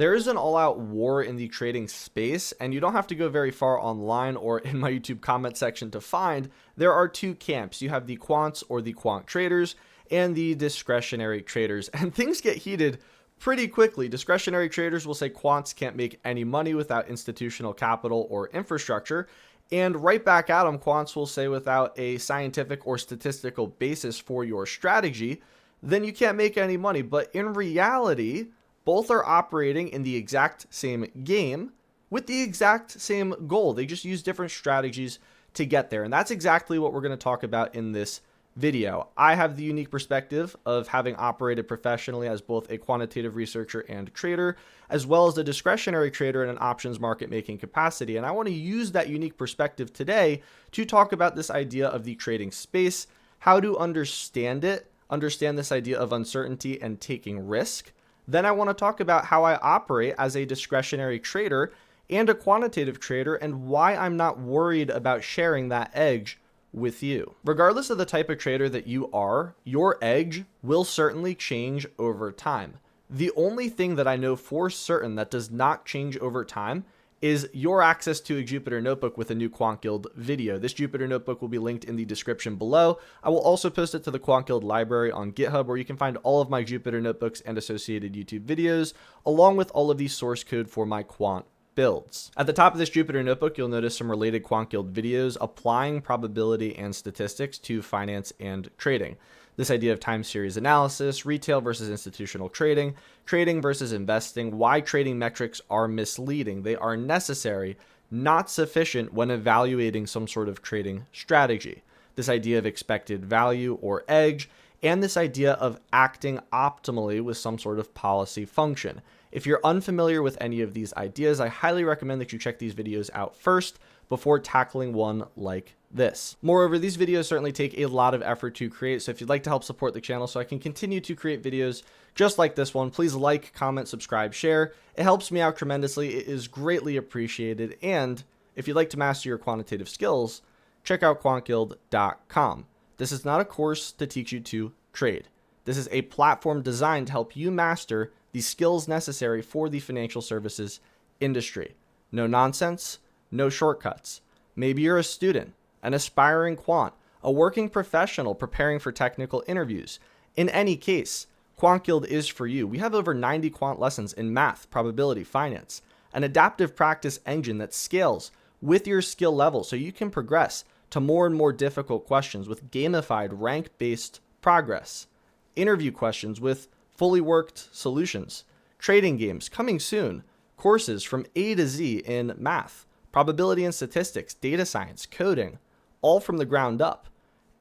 There is an all-out war in the trading space, and you don't have to go very far online or in my YouTube comment section to find there are two camps. You have the quants or the quant traders and the discretionary traders, and things get heated pretty quickly. Discretionary traders will say quants can't make any money without institutional capital or infrastructure, and right back at them, quants will say without a scientific or statistical basis for your strategy, then you can't make any money. But in reality, both are operating in the exact same game with the exact same goal. They just use different strategies to get there. And that's exactly what we're going to talk about in this video. I have the unique perspective of having operated professionally as both a quantitative researcher and trader, as well as a discretionary trader in an options market making capacity. And I want to use that unique perspective today to talk about this idea of the trading space, how to understand it, understand this idea of uncertainty and taking risk. Then I want to talk about how I operate as a discretionary trader and a quantitative trader and why I'm not worried about sharing that edge with you. Regardless of the type of trader that you are, your edge will certainly change over time. The only thing that I know for certain that does not change over time is your access to a Jupyter Notebook with a new Quant Guild video. This Jupyter Notebook will be linked in the description below. I will also post it to the Quant Guild library on GitHub, where you can find all of my Jupyter Notebooks and associated YouTube videos, along with all of the source code for my quant builds. At the top of this Jupyter Notebook, you'll notice some related Quant Guild videos applying probability and statistics to finance and trading. This idea of time series analysis, retail versus institutional trading, trading versus investing, why trading metrics are misleading. They are necessary, not sufficient when evaluating some sort of trading strategy. This idea of expected value or edge, and this idea of acting optimally with some sort of policy function. If you're unfamiliar with any of these ideas, I highly recommend that you check these videos out first before tackling one like this. Moreover, these videos certainly take a lot of effort to create, so if you'd like to help support the channel so I can continue to create videos just like this one, please like, comment, subscribe, share. It helps me out tremendously. It is greatly appreciated. And if you'd like to master your quantitative skills, check out quantguild.com. This is not a course to teach you to trade. This is a platform designed to help you master the skills necessary for the financial services industry. No nonsense, no shortcuts. Maybe you're a student, an aspiring quant, a working professional preparing for technical interviews. In any case, Quant Guild is for you. We have over 90 quant lessons in math, probability, finance, an adaptive practice engine that scales with your skill level so you can progress to more and more difficult questions with gamified rank-based progress, interview questions with fully worked solutions, trading games coming soon, courses from A to Z in math, probability and statistics, data science, coding, all from the ground up.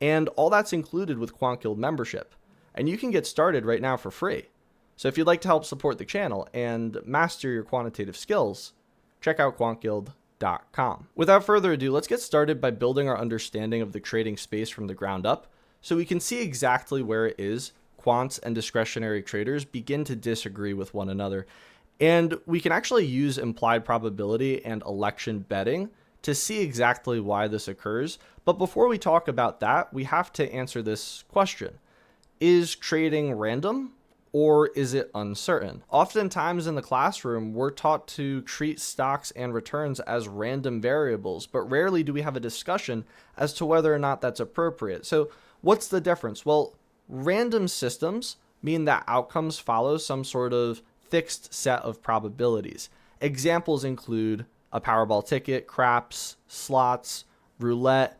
And all that's included with Quant Guild membership. And you can get started right now for free. So if you'd like to help support the channel and master your quantitative skills, check out quantguild.com. Without further ado, let's get started by building our understanding of the trading space from the ground up so we can see exactly where it is quants and discretionary traders begin to disagree with one another. And we can actually use implied probability and election betting to see exactly why this occurs. But before we talk about that, we have to answer this question. Is trading random or is it uncertain? Oftentimes in the classroom, we're taught to treat stocks and returns as random variables, but rarely do we have a discussion as to whether or not that's appropriate. So what's the difference? Well, random systems mean that outcomes follow some sort of fixed set of probabilities. Examples include a Powerball ticket, craps, slots, roulette.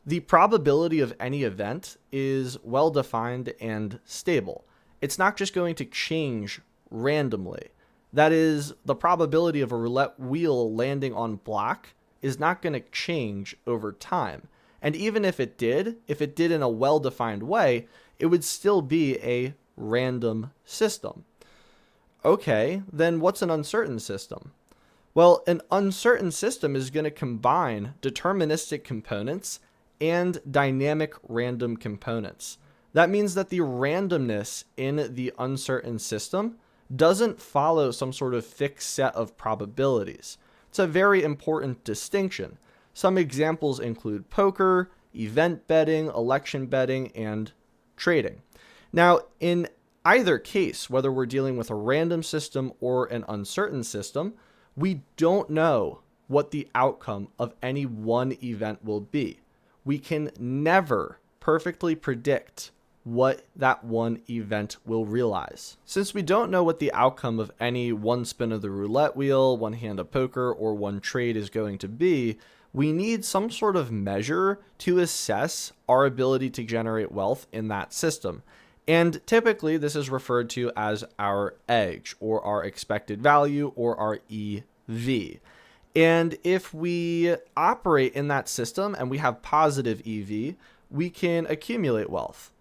The probability of any event is well defined and stable. It's not just going to change randomly. That is, the probability of a roulette wheel landing on black is not going to change over time. And even if it did in a well-defined way, it would still be a random system. Okay, then what's an uncertain system? Well, an uncertain system is going to combine deterministic components and dynamic random components. That means that the randomness in the uncertain system doesn't follow some sort of fixed set of probabilities. It's a very important distinction. Some examples include poker, event betting, election betting, and trading. Now, in either case, whether we're dealing with a random system or an uncertain system, we don't know what the outcome of any one event will be. We can never perfectly predict what that one event will realize. Since we don't know what the outcome of any one spin of the roulette wheel, one hand of poker, or one trade is going to be, we need some sort of measure to assess our ability to generate wealth in that system. And typically this is referred to as our edge, or our expected value, or our EV. And if we operate in that system and we have positive EV, we can accumulate wealth.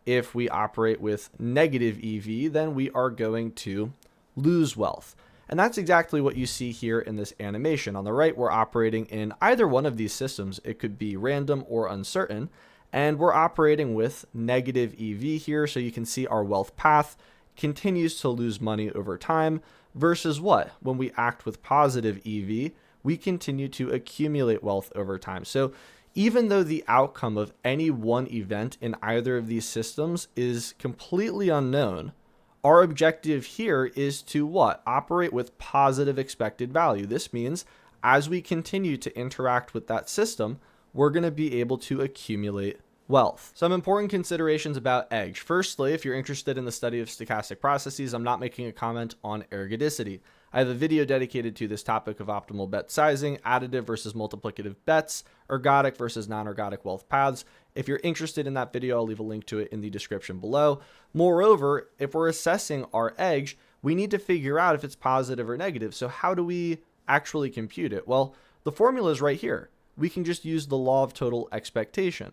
If we operate with negative EV, then we are going to lose wealth. And that's exactly what you see here in this animation. On the right, we're operating in either one of these systems. It could be random or uncertain. And we're operating with negative EV here. So you can see our wealth path continues to lose money over time versus what? When we act with positive EV, we continue to accumulate wealth over time. So even though the outcome of any one event in either of these systems is completely unknown, our objective here is to what? Operate with positive expected value. This means as we continue to interact with that system, we're going to be able to accumulate wealth. Some important considerations about edge. Firstly, if you're interested in the study of stochastic processes, I'm not making a comment on ergodicity. I have a video dedicated to this topic of optimal bet sizing, additive versus multiplicative bets, ergodic versus non-ergodic wealth paths. If you're interested in that video, I'll leave a link to it in the description below. Moreover, if we're assessing our edge, we need to figure out if it's positive or negative. So how do we actually compute it? Well, the formula is right here. We can just use the law of total expectation.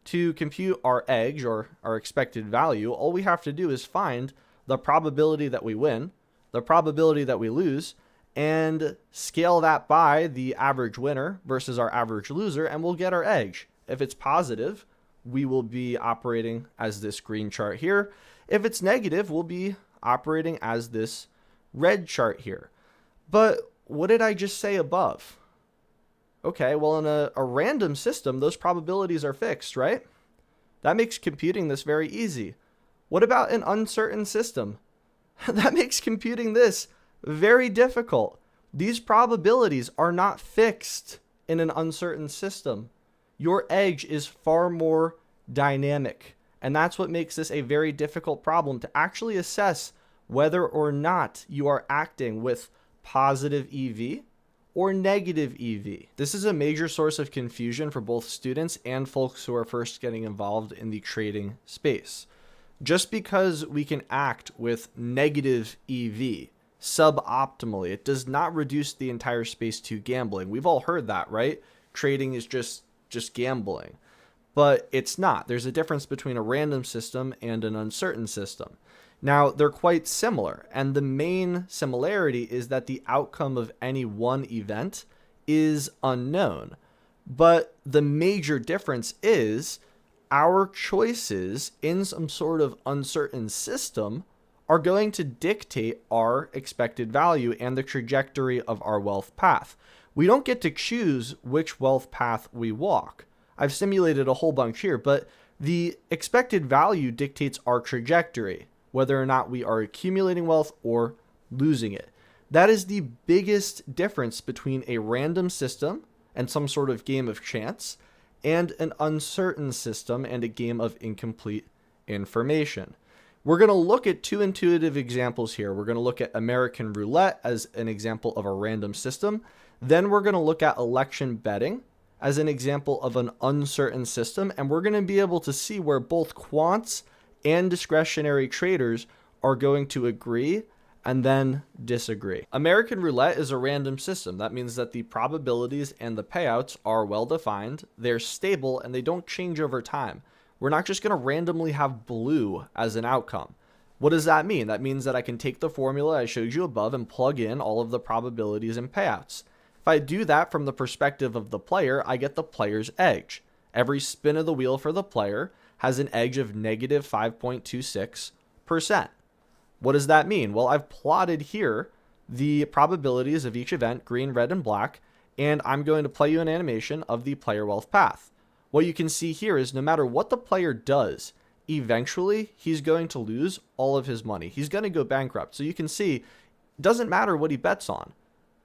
To compute our edge, or our expected value, all we have to do is find the probability that we win, the probability that we lose, and scale that by the average winner versus our average loser, and we'll get our edge. If it's positive, we will be operating as this green chart here. If it's negative, we'll be operating as this red chart here. But what did I just say above? Okay, well, in a random system, those probabilities are fixed, right? That makes computing this very easy. What about an uncertain system? That makes computing this very difficult. These probabilities are not fixed in an uncertain system. Your edge is far more dynamic, and that's what makes this a very difficult problem to actually assess whether or not you are acting with positive EV or negative EV. This is a major source of confusion for both students and folks who are first getting involved in the trading space. Just because we can act with negative EV suboptimally, it does not reduce the entire space to gambling. We've all heard that, right? Trading is just gambling. But it's not. There's a difference between a random system and an uncertain system. Now, they're quite similar, and the main similarity is that the outcome of any one event is unknown. But the major difference is our choices in some sort of uncertain system are going to dictate our expected value and the trajectory of our wealth path. We don't get to choose which wealth path we walk. I've simulated a whole bunch here, but the expected value dictates our trajectory, whether or not we are accumulating wealth or losing it. That is the biggest difference between a random system and some sort of game of chance and an uncertain system and a game of incomplete information. We're going to look at two intuitive examples here. We're going to look at American Roulette as an example of a random system. Then we're going to look at election betting as an example of an uncertain system. And we're going to be able to see where both quants and discretionary traders are going to agree and then disagree. American Roulette is a random system. That means that the probabilities and the payouts are well defined, they're stable, and they don't change over time. We're not just going to randomly have blue as an outcome. What does that mean? That means that I can take the formula I showed you above and plug in all of the probabilities and payouts. If I do that from the perspective of the player, I get the player's edge. Every spin of the wheel for the player has an edge of negative 5.26%. What does that mean? Well, I've plotted here the probabilities of each event, green, red, and black, and I'm going to play you an animation of the player wealth path. What you can see here is no matter what the player does eventually he's going to lose all of his money. He's going to go bankrupt. So you can see, it doesn't matter what he bets on.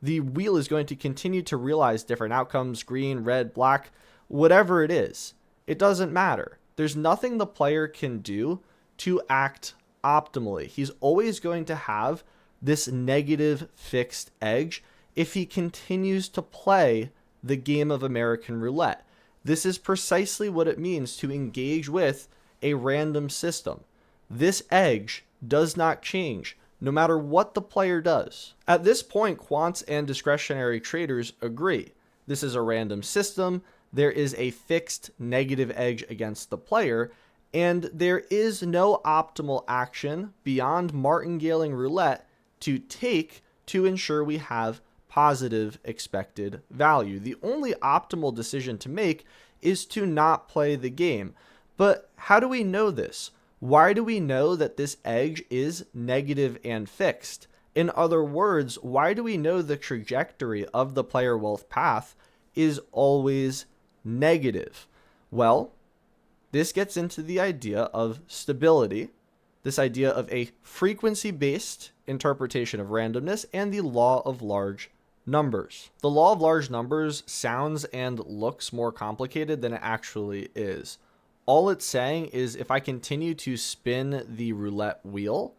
The wheel is going to continue to realize different outcomes, green, red, black, whatever it is. It doesn't matter. There's nothing the player can do to act optimally. He's always going to have this negative fixed edge if he continues to play the game of American roulette. This is precisely what it means to engage with a random system. This edge does not change no matter what the player does. At this point, quants and discretionary traders agree. This is a random system. There is a fixed negative edge against the player, and there is no optimal action beyond martingaling roulette to take to ensure we have positive expected value. The only optimal decision to make is to not play the game. But how do we know this? Why do we know that this edge is negative and fixed? In other words, why do we know the trajectory of the player wealth path is always negative? Well, this gets into the idea of stability, this idea of a frequency-based interpretation of randomness, and the law of large numbers. The law of large numbers sounds and looks more complicated than it actually is. All it's saying is if I continue to spin the roulette wheel,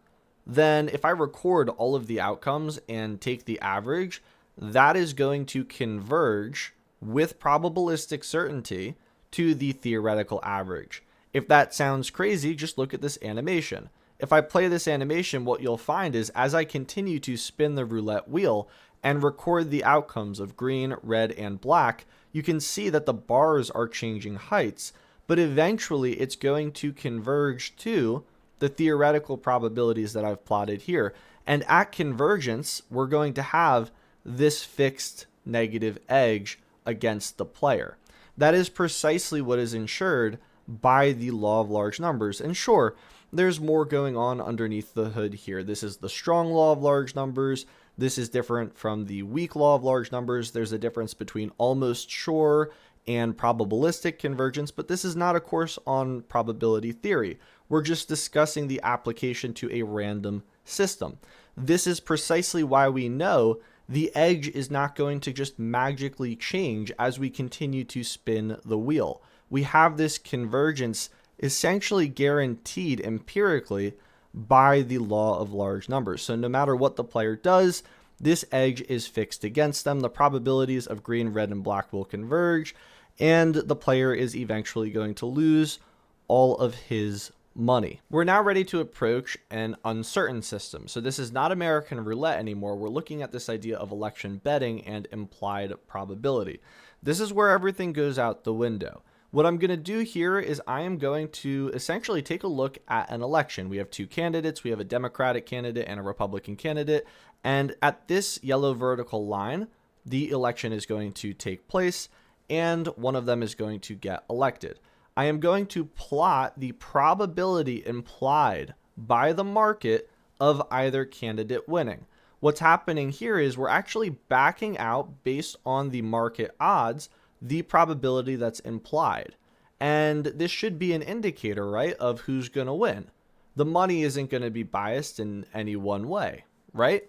then if I record all of the outcomes and take the average, that is going to converge with probabilistic certainty to the theoretical average. If that sounds crazy, just look at this animation. If I play this animation, what you'll find is as I continue to spin the roulette wheel and record the outcomes of green, red, and black, you can see that the bars are changing heights, but eventually it's going to converge to the theoretical probabilities that I've plotted here. And at convergence, we're going to have this fixed negative edge against the player. That is precisely what is ensured by the law of large numbers. And sure, there's more going on underneath the hood here. This is the strong law of large numbers. This is different from the weak law of large numbers. There's a difference between almost sure and probabilistic convergence, but this is not a course on probability theory. We're just discussing the application to a random system. This is precisely why we know the edge is not going to just magically change as we continue to spin the wheel. We have this convergence essentially guaranteed empirically by the law of large numbers. So no matter what the player does, this edge is fixed against them. The probabilities of green, red, and black will converge, and the player is eventually going to lose all of his money. We're now ready to approach an uncertain system. So this is not American roulette anymore. We're looking at this idea of election betting and implied probability. This is where everything goes out the window. What I'm going to do here is I am going to essentially take a look at an election. We have two candidates. We have a Democratic candidate and a Republican candidate. And at this yellow vertical line, the election is going to take place and one of them is going to get elected. I am going to plot the probability implied by the market of either candidate winning. What's happening here is we're actually backing out based on the market odds the probability that's implied. And this should be an indicator, right, of who's going to win. The money isn't going to be biased in any one way, right?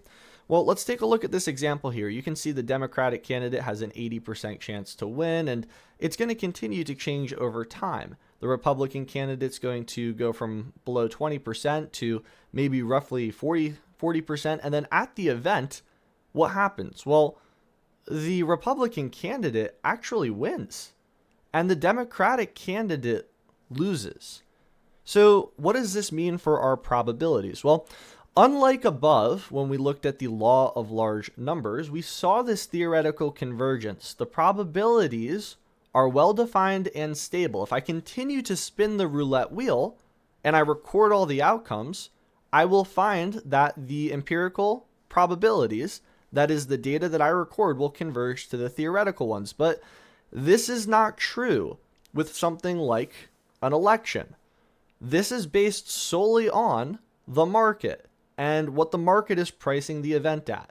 Well, let's take a look at this example here. You can see the Democratic candidate has an 80% chance to win, and it's going to continue to change over time. The Republican candidate's going to go from below 20% to maybe roughly 40%. And then at the event, what happens? Well, the Republican candidate actually wins, and the Democratic candidate loses. So what does this mean for our probabilities? Well, unlike above, when we looked at the law of large numbers, we saw this theoretical convergence. The probabilities are well-defined and stable. If I continue to spin the roulette wheel and I record all the outcomes, I will find that the empirical probabilities, that is the data that I record, will converge to the theoretical ones. But this is not true with something like an election. This is based solely on the market and what the market is pricing the event at.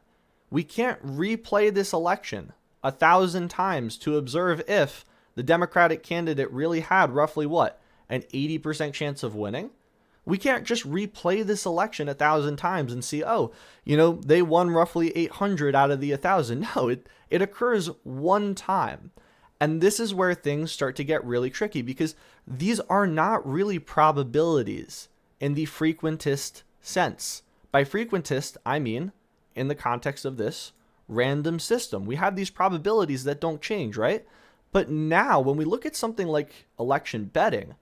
We can't replay this election 1,000 times to observe if the Democratic candidate really had roughly what? an 80% chance of winning, we can't just replay this election 1,000 times and see, oh, they won roughly 800 out of the 1,000. No, it occurs one time. And this is where things start to get really tricky, because these are not really probabilities in the frequentist sense. By frequentist, I mean, in the context of this random system, we have these probabilities that don't change, right? But now when we look at something like election betting,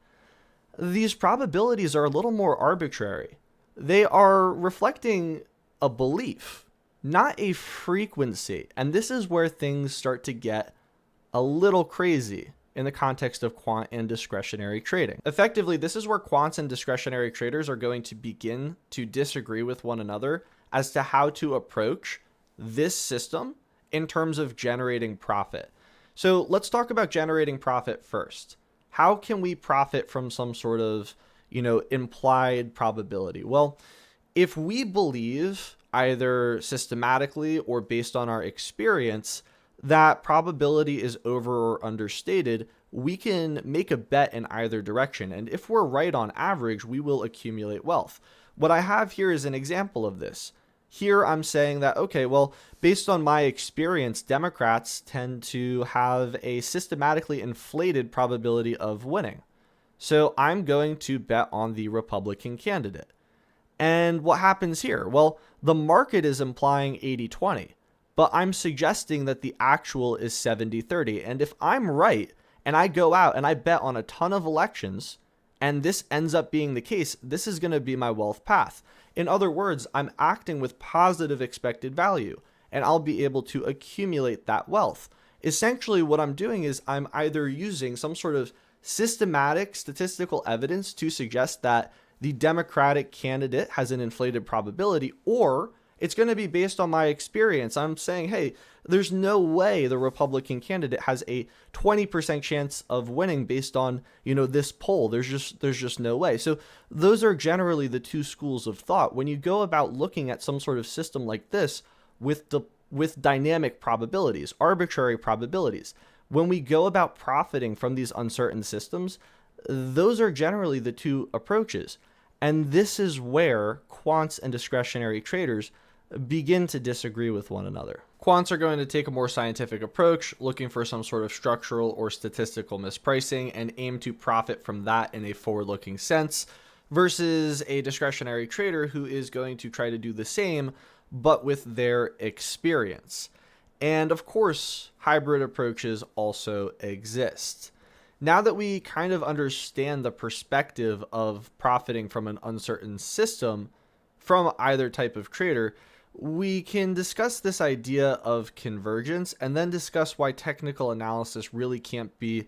these probabilities are a little more arbitrary. They are reflecting a belief, not a frequency. And this is where things start to get a little crazy in the context of quant and discretionary trading. Effectively, this is where quants and discretionary traders are going to begin to disagree with one another as to how to approach this system in terms of generating profit. So let's talk about generating profit first. How can we profit from some sort of, implied probability? Well, if we believe either systematically or based on our experience that probability is over or understated, we can make a bet in either direction. And if we're right on average, we will accumulate wealth. What I have here is an example of this. Here I'm saying that, okay, well, based on my experience, Democrats tend to have a systematically inflated probability of winning. So I'm going to bet on the Republican candidate. And what happens here? Well, the market is implying 80-20, but I'm suggesting that the actual is 70-30. And if I'm right, and I go out and I bet on a ton of elections, and this ends up being the case, this is going to be my wealth path. In other words, I'm acting with positive expected value, and I'll be able to accumulate that wealth. Essentially, what I'm doing is I'm either using some sort of systematic statistical evidence to suggest that the Democratic candidate has an inflated probability, or it's going to be based on my experience. I'm saying, hey, there's no way the Republican candidate has a 20% chance of winning based on, this poll. There's just no way. So those are generally the two schools of thought. When you go about looking at some sort of system like this with dynamic probabilities, arbitrary probabilities, when we go about profiting from these uncertain systems, those are generally the two approaches. And this is where quants and discretionary traders begin to disagree with one another. Quants are going to take a more scientific approach, looking for some sort of structural or statistical mispricing and aim to profit from that in a forward-looking sense, versus a discretionary trader who is going to try to do the same, but with their experience. And of course, hybrid approaches also exist. Now that we kind of understand the perspective of profiting from an uncertain system from either type of trader, we can discuss this idea of convergence and then discuss why technical analysis really can't be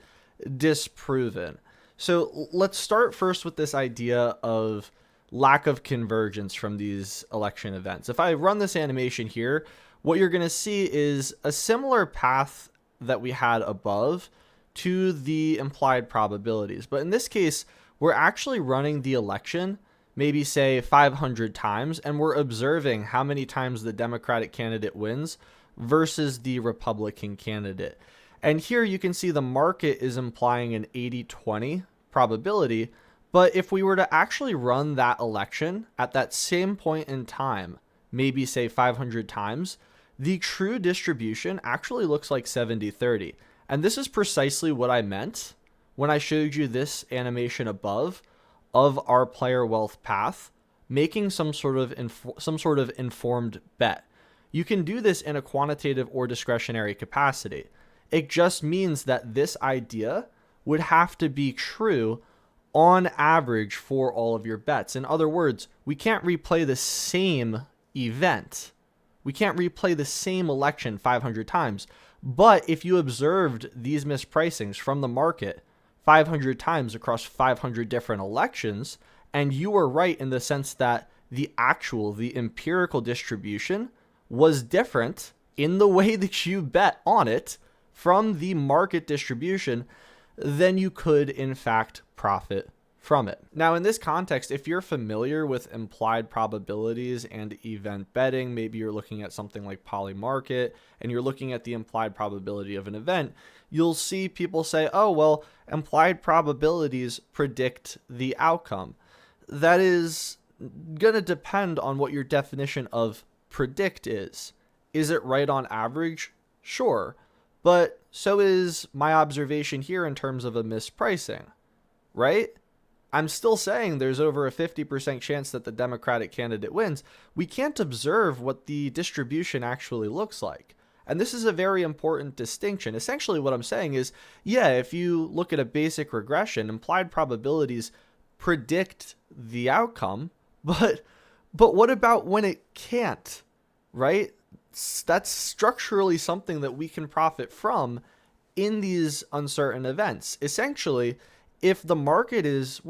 disproven. So let's start first with this idea of lack of convergence from these election events. If I run this animation here, what you're going to see is a similar path that we had above to the implied probabilities. But in this case, we're actually running the election maybe say 500 times, and we're observing how many times the Democratic candidate wins versus the Republican candidate. And here you can see the market is implying an 80-20 probability, but if we were to actually run that election at that same point in time, maybe say 500 times, the true distribution actually looks like 70-30. And this is precisely what I meant when I showed you this animation above of our player wealth path, making some sort of informed bet. You can do this in a quantitative or discretionary capacity. It just means that this idea would have to be true on average for all of your bets. In other words, we can't replay the same event. We can't replay the same election 500 times. But if you observed these mispricings from the market 500 times across 500 different elections, and you were right in the sense that the empirical distribution was different in the way that you bet on it from the market distribution, then you could in fact profit from it. Now, in this context, if you're familiar with implied probabilities and event betting, maybe you're looking at something like Polymarket and you're looking at the implied probability of an event, you'll see people say, oh, well, implied probabilities predict the outcome. That is going to depend on what your definition of predict is. Is it right on average? Sure. But so is my observation here in terms of a mispricing, right? I'm still saying there's over a 50% chance that the Democratic candidate wins. We can't observe what the distribution actually looks like. And this is a very important distinction. Essentially what I'm saying is, yeah, if you look at a basic regression, implied probabilities predict the outcome, but what about when it can't, right? That's structurally something that we can profit from in these uncertain events. Essentially, if the market is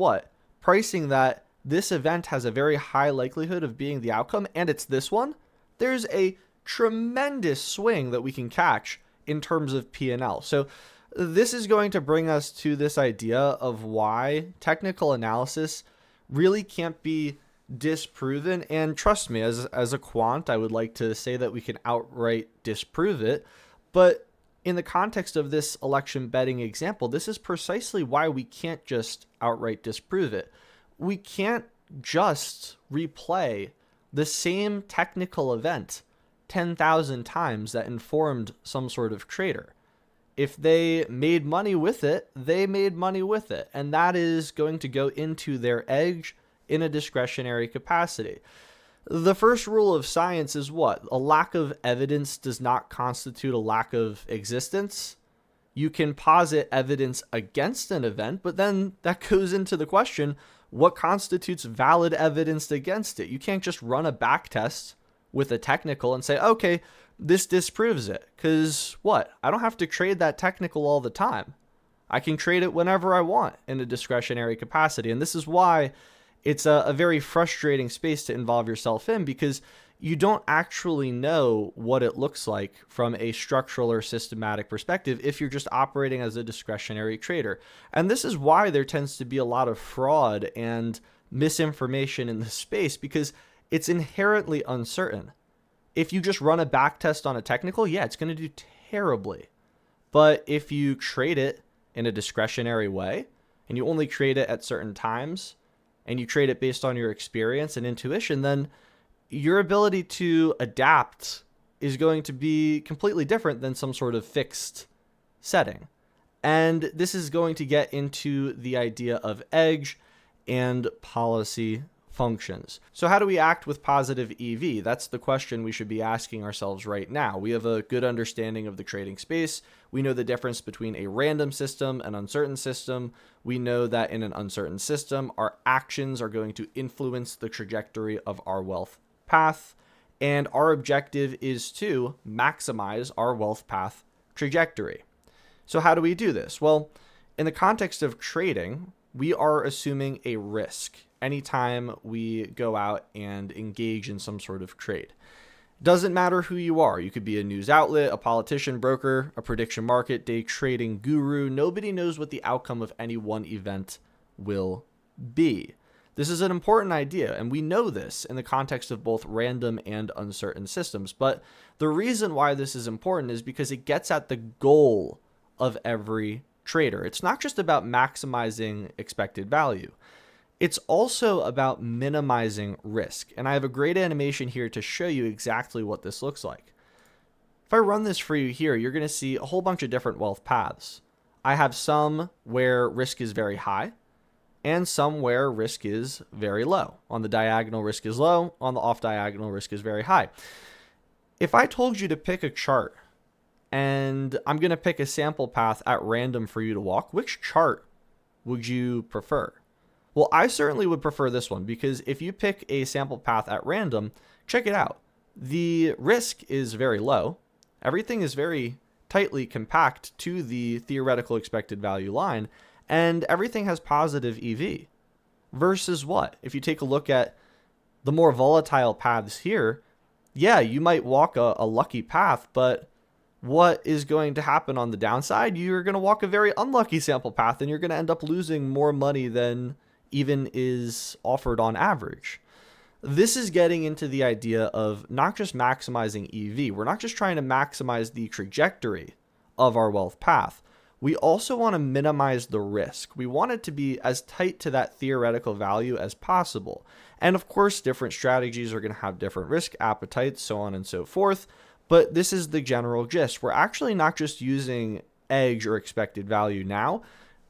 pricing that this event has a very high likelihood of being the outcome, and it's this one, there's a tremendous swing that we can catch in terms of P&L. So this is going to bring us to this idea of why technical analysis really can't be disproven. And trust me, as a quant, I would like to say that we can outright disprove it. But in the context of this election betting example, this is precisely why we can't just outright disprove it. We can't just replay the same technical event 10,000 times that informed some sort of trader. If they made money with it, they made money with it. And that is going to go into their edge in a discretionary capacity. The first rule of science is what? A lack of evidence does not constitute a lack of existence. You can posit evidence against an event, but then that goes into the question, what constitutes valid evidence against it? You can't just run a back test with a technical and say, okay, this disproves it. Because I don't have to trade that technical all the time. I can trade it whenever I want in a discretionary capacity. And this is why it's a very frustrating space to involve yourself in, because you don't actually know what it looks like from a structural or systematic perspective if you're just operating as a discretionary trader. And this is why there tends to be a lot of fraud and misinformation in the space, because it's inherently uncertain. If you just run a back test on a technical, yeah, it's going to do terribly. But if you trade it in a discretionary way, and you only trade it at certain times, and you trade it based on your experience and intuition, then your ability to adapt is going to be completely different than some sort of fixed setting. And this is going to get into the idea of edge and policy functions. So how do we act with positive EV? That's the question we should be asking ourselves right now. We have a good understanding of the trading space. We know the difference between a random system and uncertain system. We know that in an uncertain system, our actions are going to influence the trajectory of our wealth path. And our objective is to maximize our wealth path trajectory. So how do we do this? Well, in the context of trading, we are assuming a risk anytime we go out and engage in some sort of trade. Doesn't matter who you are. You could be a news outlet, a politician, broker, a prediction market, day trading guru. Nobody knows what the outcome of any one event will be. This is an important idea, and we know this in the context of both random and uncertain systems. But the reason why this is important is because it gets at the goal of every trader. It's not just about maximizing expected value. It's also about minimizing risk. And I have a great animation here to show you exactly what this looks like. If I run this for you here, you're going to see a whole bunch of different wealth paths. I have some where risk is very high and some where risk is very low. On the diagonal, risk is low. On the off diagonal, risk is very high. If I told you to pick a chart and I'm going to pick a sample path at random for you to walk, which chart would you prefer? Well, I certainly would prefer this one, because if you pick a sample path at random, check it out. The risk is very low. Everything is very tightly compact to the theoretical expected value line, and everything has positive EV. Versus what? If you take a look at the more volatile paths here, yeah, you might walk a lucky path, but what is going to happen on the downside? You're going to walk a very unlucky sample path, and you're going to end up losing more money than even is offered on average. This is getting into the idea of not just maximizing EV. We're not just trying to maximize the trajectory of our wealth path. We also want to minimize the risk. We want it to be as tight to that theoretical value as possible. And of course, different strategies are going to have different risk appetites, so on and so forth. But this is the general gist. We're actually not just using edge or expected value now.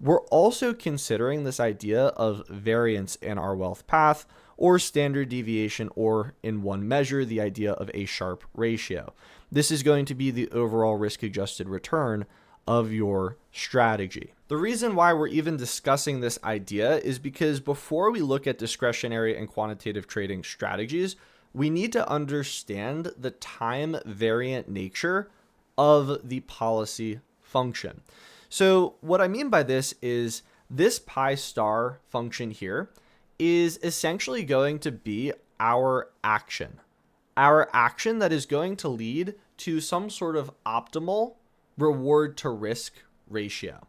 We're also considering this idea of variance in our wealth path, or standard deviation, or in one measure, the idea of a Sharpe ratio. This is going to be the overall risk-adjusted return of your strategy. The reason why we're even discussing this idea is because before we look at discretionary and quantitative trading strategies, we need to understand the time variant nature of the policy function. So what I mean by this is this pi star function here is essentially going to be our action that is going to lead to some sort of optimal reward to risk ratio.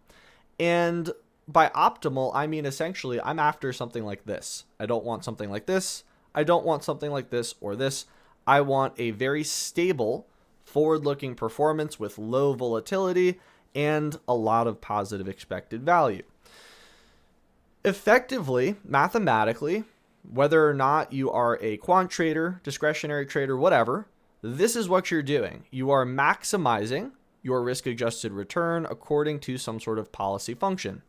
And by optimal, I mean essentially I'm after something like this. I don't want something like this. I don't want something like this or this. I want a very stable forward-looking performance with low volatility and a lot of positive expected value. Effectively, mathematically, whether or not you are a quant trader, discretionary trader, whatever, this is what you're doing. You are maximizing your risk-adjusted return according to some sort of policy function.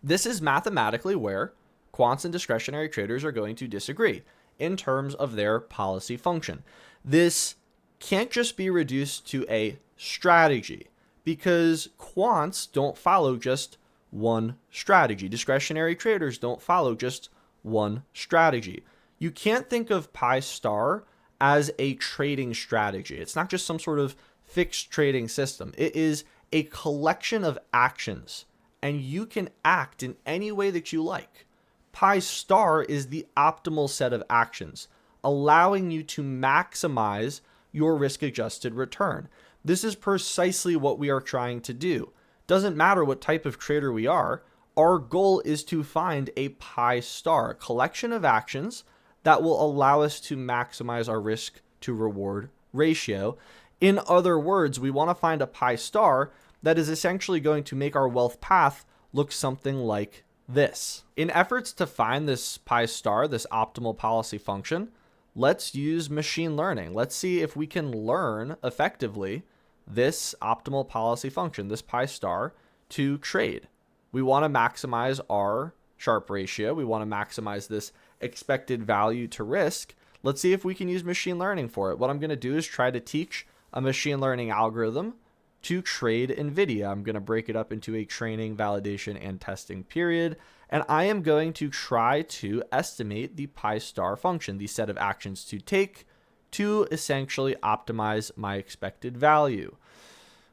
This is mathematically where quants and discretionary traders are going to disagree in terms of their policy function. This can't just be reduced to a strategy because quants don't follow just one strategy. Discretionary traders don't follow just one strategy. You can't think of pi star as a trading strategy. It's not just some sort of fixed trading system. It is a collection of actions, and you can act in any way that you like. Pi star is the optimal set of actions, allowing you to maximize your risk-adjusted return. This is precisely what we are trying to do. Doesn't matter what type of trader we are, our goal is to find a pi star, a collection of actions that will allow us to maximize our risk to reward ratio. In other words, we want to find a pi star that is essentially going to make our wealth path look something like this. In efforts to find this pi star, this optimal policy function, let's use machine learning. Let's see if we can learn effectively this optimal policy function, this pi star, to trade. We want to maximize our Sharpe ratio. We want to maximize this expected value to risk. Let's see if we can use machine learning for it. What I'm going to do is try to teach a machine learning algorithm to trade NVIDIA. I'm going to break it up into a training, validation, and testing period. And I am going to try to estimate the pi star function, the set of actions to take to essentially optimize my expected value.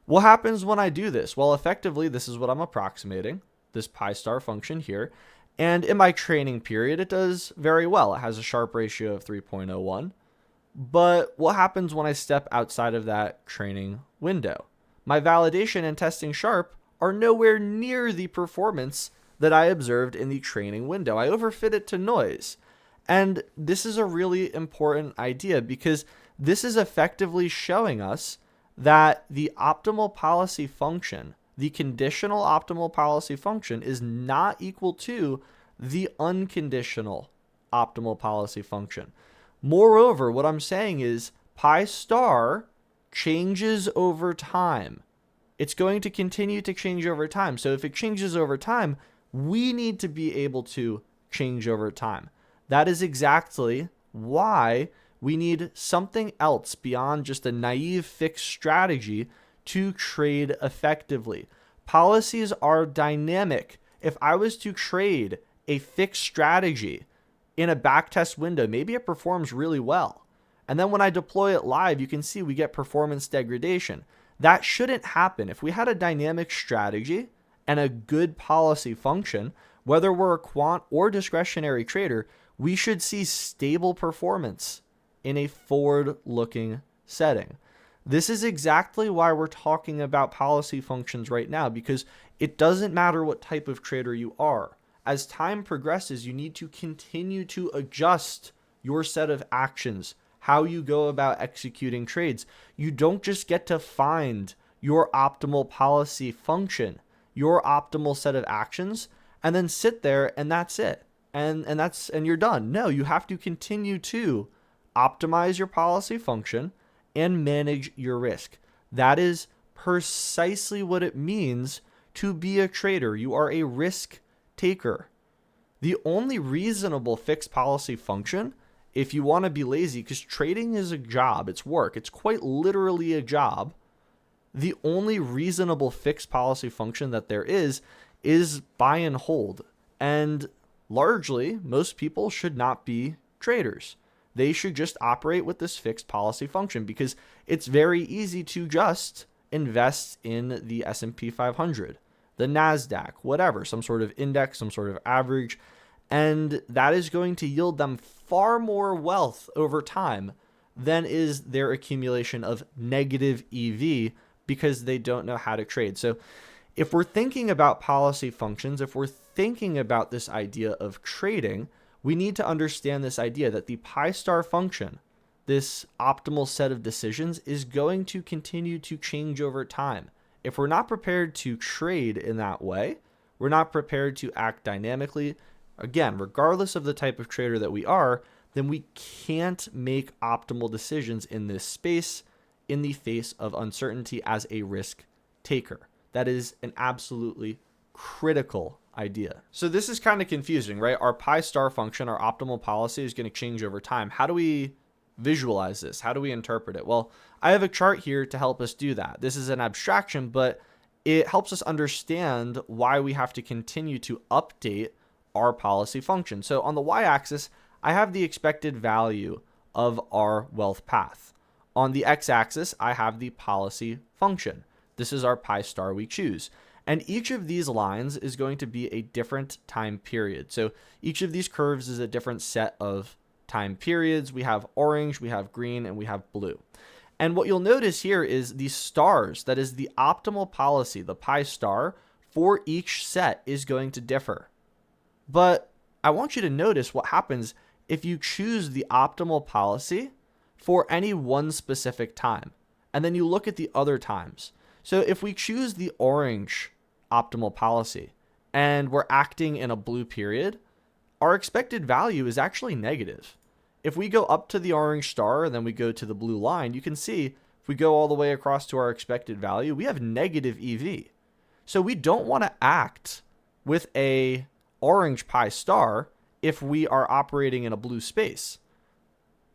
What happens when I do this? Well, effectively, this is what I'm approximating, this pi star function here. And in my training period, it does very well. It has a Sharpe ratio of 3.01. But what happens when I step outside of that training window? My validation and testing Sharpe are nowhere near the performance that I observed in the training window. I overfit it to noise. And this is a really important idea because this is effectively showing us that the optimal policy function, the conditional optimal policy function, is not equal to the unconditional optimal policy function. Moreover, what I'm saying is pi star changes over time. It's going to continue to change over time. So if it changes over time, we need to be able to change over time. That is exactly why we need something else beyond just a naive fixed strategy to trade effectively. Policies are dynamic. If I was to trade a fixed strategy in a backtest window, maybe it performs really well. And then when I deploy it live, you can see we get performance degradation. That shouldn't happen. If we had a dynamic strategy and a good policy function, whether we're a quant or discretionary trader, we should see stable performance in a forward-looking setting. This is exactly why we're talking about policy functions right now, because it doesn't matter what type of trader you are. as time progresses, you need to continue to adjust your set of actions, how you go about executing trades. You don't just get to find your optimal policy function, your optimal set of actions, and then sit there and that's it. And you're done. No, you have to continue to optimize your policy function and manage your risk. That is precisely what it means to be a trader. You are a risk taker. The only reasonable fixed policy function, if you want to be lazy, because trading is a job, it's work, it's quite literally a job. The only reasonable fixed policy function that there is buy and hold. And largely, most people should not be traders. They should just operate with this fixed policy function because it's very easy to just invest in the S&P 500, the NASDAQ, whatever, some sort of index, some sort of average. And that is going to yield them far more wealth over time than is their accumulation of negative EV because they don't know how to trade. So if we're thinking about policy functions, if we're thinking about this idea of trading, we need to understand this idea that the pi star function, this optimal set of decisions, is going to continue to change over time. If we're not prepared to trade in that way, we're not prepared to act dynamically, again, regardless of the type of trader that we are, then we can't make optimal decisions in this space in the face of uncertainty as a risk taker. That is an absolutely critical idea. So this is kind of confusing, right? Our pi star function, our optimal policy, is going to change over time. How do we visualize this? How do we interpret it? Well, I have a chart here to help us do that. This is an abstraction, but it helps us understand why we have to continue to update our policy function. So on the y-axis, I have the expected value of our wealth path. On the x-axis, I have the policy function. This is our pi star we choose. And each of these lines is going to be a different time period. So each of these curves is a different set of time periods. We have orange, we have green, and we have blue. And what you'll notice here is the stars, that is the optimal policy, the pi star, for each set is going to differ. But I want you to notice what happens if you choose the optimal policy for any one specific time, and then you look at the other times. So if we choose the orange optimal policy and we're acting in a blue period, our expected value is actually negative. If we go up to the orange star and then we go to the blue line, you can see if we go all the way across to our expected value, we have negative EV. So we don't want to act with a orange pi star if we are operating in a blue space.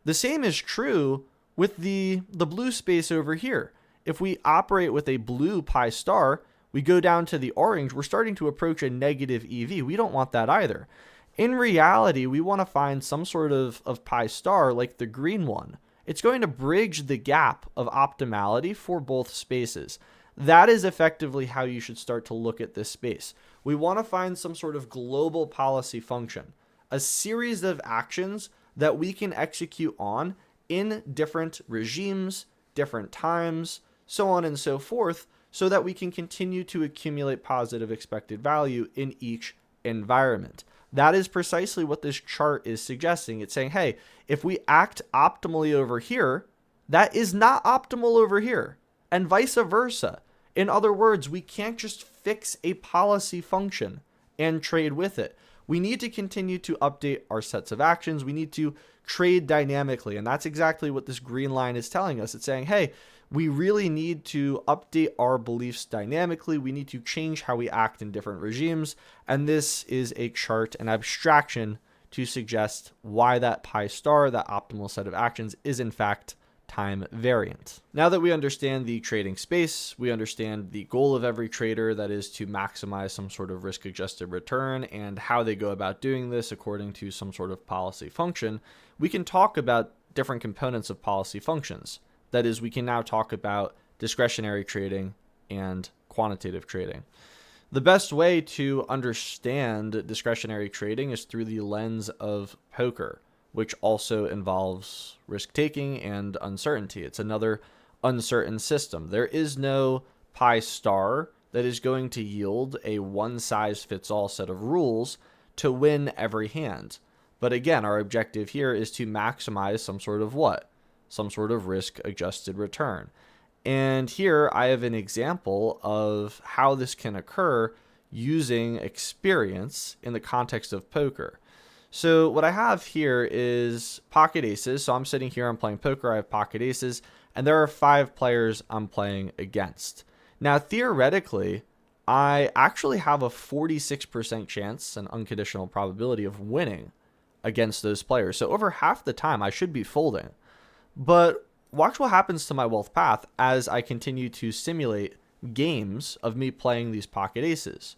The same is true with the blue space over here. If we operate with a blue pi star, we go down to the orange, we're starting to approach a negative EV. We don't want that either. In reality, we want to find some sort of pi star like the green one. It's going to bridge the gap of optimality for both spaces. That is effectively how you should start to look at this space. We want to find some sort of global policy function, a series of actions that we can execute on in different regimes, different times, so on and so forth, so that we can continue to accumulate positive expected value in each environment. That is precisely what this chart is suggesting. It's saying, hey, if we act optimally over here, that is not optimal over here, and vice versa. In other words, we can't just fix a policy function and trade with it. We need to continue to update our sets of actions. We need to trade dynamically, and that's exactly what this green line is telling us. It's saying, hey, we really need to update our beliefs dynamically. We need to change how we act in different regimes. And this is a chart, an abstraction to suggest why that pi star, that optimal set of actions, is in fact time variant. Now that we understand the trading space, we understand the goal of every trader, that is to maximize some sort of risk-adjusted return, and how they go about doing this according to some sort of policy function, we can talk about different components of policy functions. That is, we can now talk about discretionary trading and quantitative trading. The best way to understand discretionary trading is through the lens of poker, which also involves risk-taking and uncertainty. It's another uncertain system. There is no pi star that is going to yield a one-size-fits-all set of rules to win every hand. But again, our objective here is to maximize some sort of what? Some sort of risk-adjusted return. And here I have an example of how this can occur using experience in the context of poker. So what I have here is pocket aces. So I'm sitting here, I'm playing poker, I have pocket aces, and there are 5 players I'm playing against. Now, theoretically, I actually have a 46% chance, an unconditional probability of winning against those players. So over half the time, I should be folding. But watch what happens to my wealth path as I continue to simulate games of me playing these pocket aces.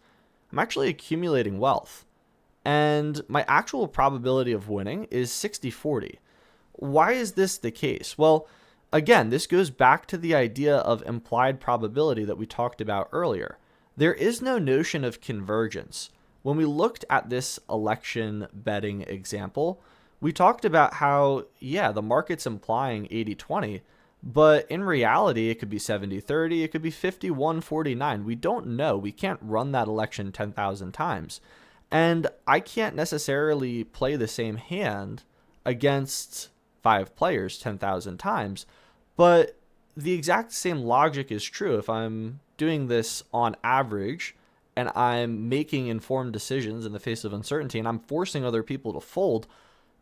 I'm actually accumulating wealth. And my actual probability of winning is 60-40. Why is this the case? Well, again, this goes back to the idea of implied probability that we talked about earlier. There is no notion of convergence. When we looked at this election betting example, we talked about how, yeah, the market's implying 80-20, but in reality, it could be 70-30, it could be 51-49. We don't know. We can't run that election 10,000 times. And I can't necessarily play the same hand against 5 players 10,000 times, but the exact same logic is true if I'm doing this on average and I'm making informed decisions in the face of uncertainty and I'm forcing other people to fold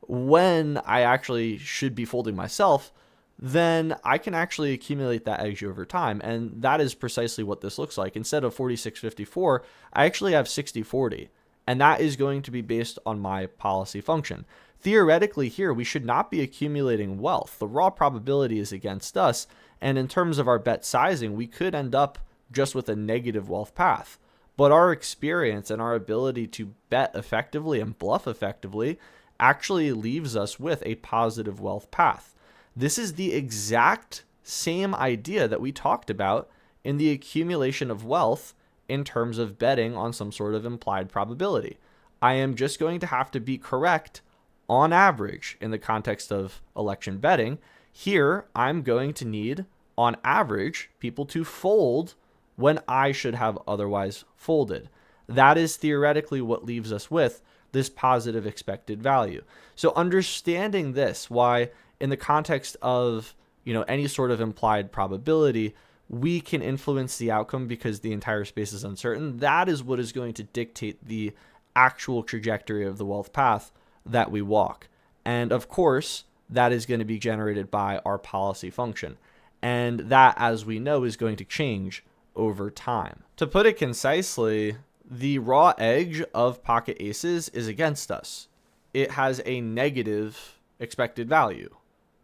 when I actually should be folding myself, then I can actually accumulate that edge over time. And that is precisely what this looks like. Instead of 46-54, I actually have 60-40. And that is going to be based on my policy function. Theoretically here, we should not be accumulating wealth. The raw probability is against us. And in terms of our bet sizing, we could end up just with a negative wealth path. But our experience and our ability to bet effectively and bluff effectively actually leaves us with a positive wealth path. This is the exact same idea that we talked about in the accumulation of wealth in terms of betting on some sort of implied probability. I am just going to have to be correct on average in the context of election betting. Here, I'm going to need, on average, people to fold when I should have otherwise folded. That is theoretically what leaves us with this positive expected value. So understanding this, why in the context of, any sort of implied probability, we can influence the outcome because the entire space is uncertain. That is what is going to dictate the actual trajectory of the wealth path that we walk. And of course, that is going to be generated by our policy function. And that, as we know, is going to change over time. To put it concisely, the raw edge of pocket aces is against us. It has a negative expected value.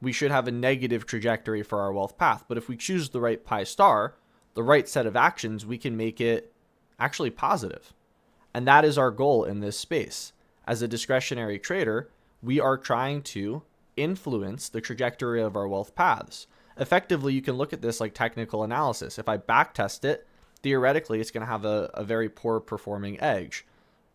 We should have a negative trajectory for our wealth path. But if we choose the right pi star, the right set of actions, we can make it actually positive. And that is our goal in this space. As a discretionary trader, we are trying to influence the trajectory of our wealth paths. Effectively, you can look at this like technical analysis. If I backtest it, theoretically, it's going to have a very poor performing edge.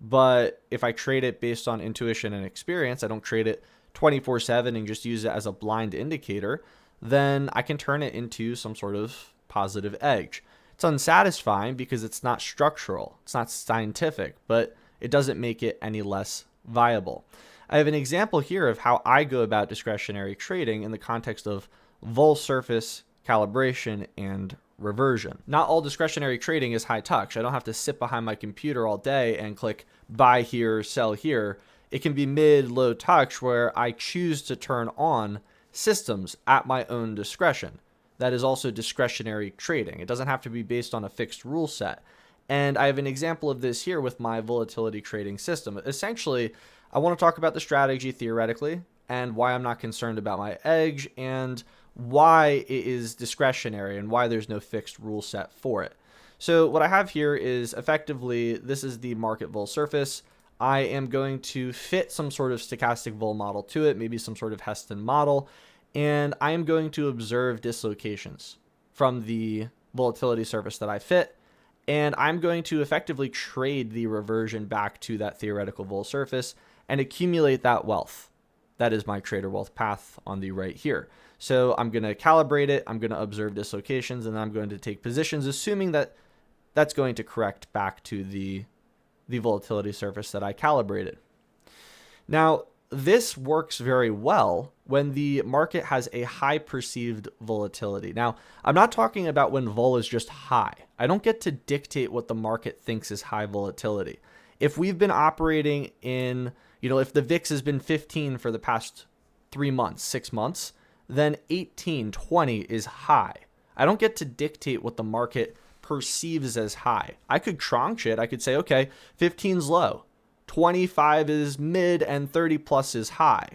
But if I trade it based on intuition and experience, I don't trade it 24/7 and just use it as a blind indicator, then I can turn it into some sort of positive edge. It's unsatisfying because it's not structural, it's not scientific, but it doesn't make it any less viable. I have an example here of how I go about discretionary trading in the context of vol surface, calibration, and reversion. Not all discretionary trading is high touch. I don't have to sit behind my computer all day and click buy here, sell here. It can be mid-low touch where I choose to turn on systems at my own discretion. That is also discretionary trading. It doesn't have to be based on a fixed rule set. And I have an example of this here with my volatility trading system. Essentially, I want to talk about the strategy theoretically and why I'm not concerned about my edge and why it is discretionary and why there's no fixed rule set for it. So what I have here is effectively, this is the market vol surface. I am going to fit some sort of stochastic vol model to it, maybe some sort of Heston model, and I am going to observe dislocations from the volatility surface that I fit, and I'm going to effectively trade the reversion back to that theoretical vol surface and accumulate that wealth. That is my trader wealth path on the right here. So I'm going to calibrate it, I'm going to observe dislocations, and I'm going to take positions, assuming that that's going to correct back to the the volatility surface that I calibrated. Now, this works very well when the market has a high perceived volatility. Now, I'm not talking about when vol is just high. I don't get to dictate what the market thinks is high volatility. If we've been operating in, if the VIX has been 15 for the past 3 months, 6 months, then 18, 20 is high. I don't get to dictate what the market perceives as high. I could tranche it. I could say, okay, 15's low, 25 is mid, and 30 plus is high,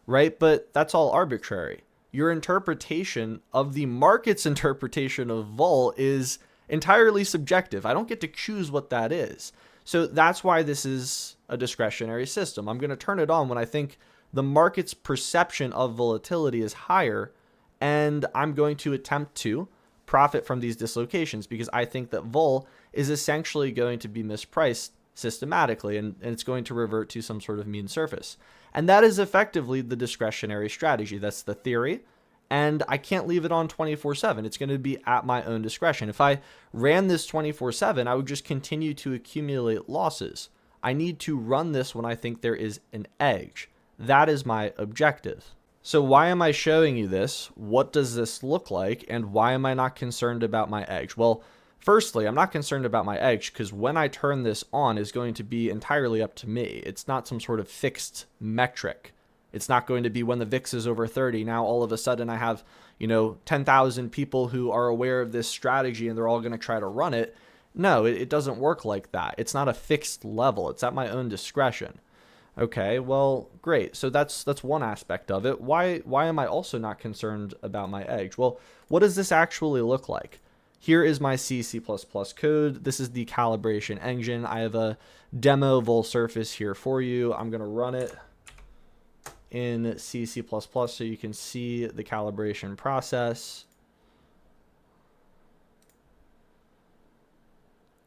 right? But that's all arbitrary. Your interpretation of the market's interpretation of vol is entirely subjective. I don't get to choose what that is. So that's why this is a discretionary system. I'm going to turn it on when I think the market's perception of volatility is higher, and I'm going to attempt to profit from these dislocations because I think that vol is essentially going to be mispriced systematically, and it's going to revert to some sort of mean surface. And that is effectively the discretionary strategy. That's the theory. And I can't leave it on 24/7. It's going to be at my own discretion. If I ran this 24/7, I would just continue to accumulate losses. I need to run this when I think there is an edge. That is my objective. So why am I showing you this? What does this look like? And why am I not concerned about my edge? Well, firstly, I'm not concerned about my edge because when I turn this on is going to be entirely up to me. It's not some sort of fixed metric. It's not going to be when the VIX is over 30. Now, all of a sudden, I have, 10,000 people who are aware of this strategy and they're all going to try to run it. No, it doesn't work like that. It's not a fixed level. It's at my own discretion. Okay, well, great. So that's one aspect of it. Why am I also not concerned about my edge? Well, what does this actually look like? Here is my C++ code. This is the calibration engine. I have a demo vol surface here for you. I'm going to run it in C++ so you can see the calibration process.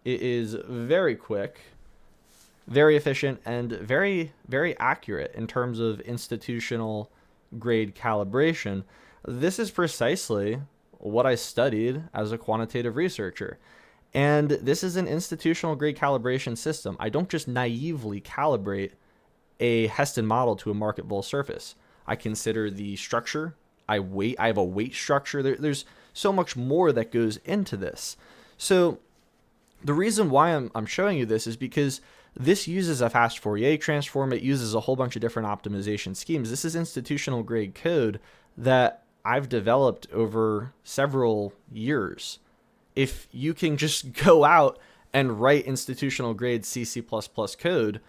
It is very quick, very efficient, and very, very accurate in terms of institutional grade calibration. This is precisely what I studied as a quantitative researcher. And this is an institutional grade calibration system. I don't just naively calibrate a Heston model to a market vol surface. I consider the structure. I have a weight structure. There's so much more that goes into this. So the reason why I'm showing you this is because this uses a fast Fourier transform. It uses a whole bunch of different optimization schemes. This is institutional grade code that I've developed over several years. If you can just go out and write institutional grade C++ code,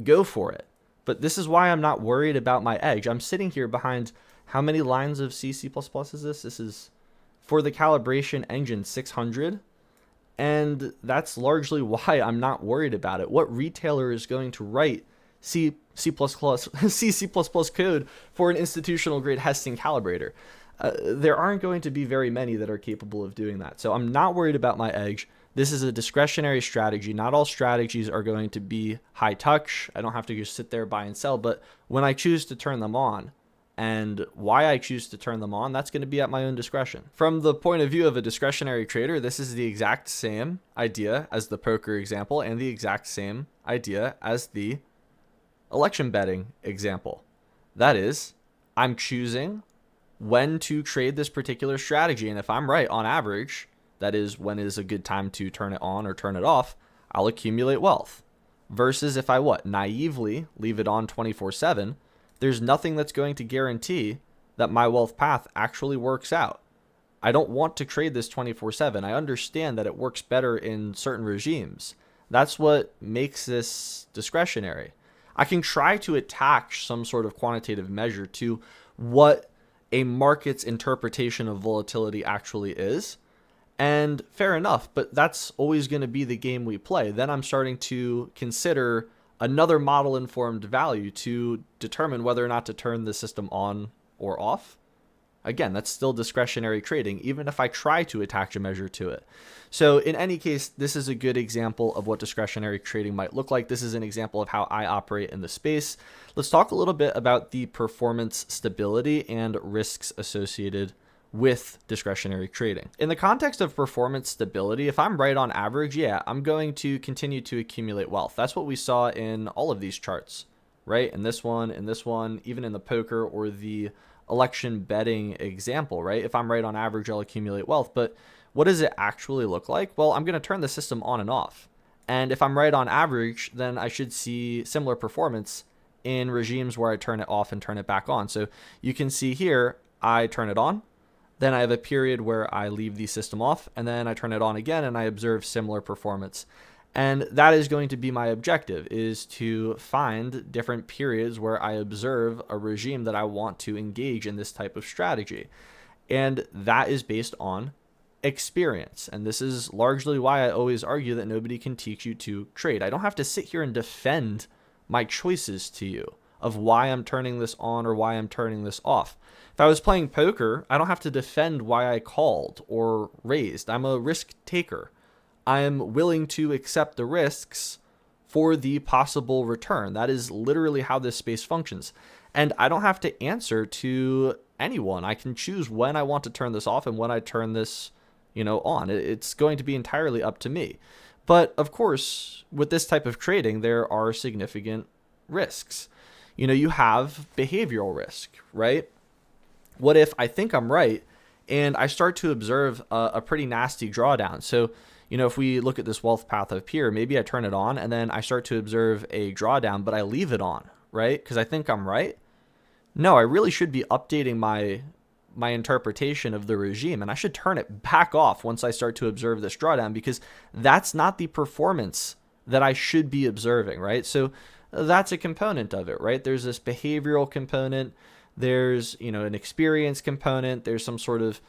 go for it. But this is why I'm not worried about my edge. I'm sitting here behind how many lines of C++ is this? This is for the calibration engine 600. And that's largely why I'm not worried about it. What retailer is going to write C++ code for an institutional grade Heston calibrator? There aren't going to be very many that are capable of doing that. So I'm not worried about my edge. This is a discretionary strategy. Not all strategies are going to be high touch. I don't have to just sit there, buy and sell. But when I choose to turn them on, and why I choose to turn them on, that's going to be at my own discretion. From the point of view of a discretionary trader, this is the exact same idea as the poker example and the exact same idea as the election betting example. That is, I'm choosing when to trade this particular strategy. And if I'm right on average, that is when is a good time to turn it on or turn it off, I'll accumulate wealth. Versus if I naively leave it on 24/7, there's nothing that's going to guarantee that my wealth path actually works out. I don't want to trade this 24/7. I understand that it works better in certain regimes. That's what makes this discretionary. I can try to attach some sort of quantitative measure to what a market's interpretation of volatility actually is. And fair enough, but that's always going to be the game we play. Then I'm starting to consider another model-informed value to determine whether or not to turn the system on or off. Again, that's still discretionary trading, even if I try to attach a measure to it. So in any case, this is a good example of what discretionary trading might look like. This is an example of how I operate in the space. Let's talk a little bit about the performance stability and risks associated with discretionary trading. In the context of performance stability, if I'm right on average, yeah, I'm going to continue to accumulate wealth. That's what we saw in all of these charts, right? In this one, even in the poker or the election betting example, right? If I'm right on average, I'll accumulate wealth. But what does it actually look like? Well, I'm going to turn the system on and off. And if I'm right on average, then I should see similar performance in regimes where I turn it off and turn it back on. So you can see here, I turn it on. Then I have a period where I leave the system off, and then I turn it on again and I observe similar performance. And that is going to be my objective, is to find different periods where I observe a regime that I want to engage in this type of strategy. And that is based on experience. And this is largely why I always argue that nobody can teach you to trade. I don't have to sit here and defend my choices to you of why I'm turning this on or why I'm turning this off. If I was playing poker, I don't have to defend why I called or raised. I'm a risk taker. I'm willing to accept the risks for the possible return. That is literally how this space functions. And I don't have to answer to anyone. I can choose when I want to turn this off and when I turn this, on. It's going to be entirely up to me. But of course, with this type of trading, there are significant risks. You have behavioral risk, right? What if I think I'm right and I start to observe a pretty nasty drawdown? So, if we look at this wealth path up here, maybe I turn it on and then I start to observe a drawdown, but I leave it on, right? Because I think I'm right. No, I really should be updating my interpretation of the regime, and I should turn it back off once I start to observe this drawdown, because that's not the performance that I should be observing, right? So that's a component of it, right? There's this behavioral component. There's, an experience component. There's some sort of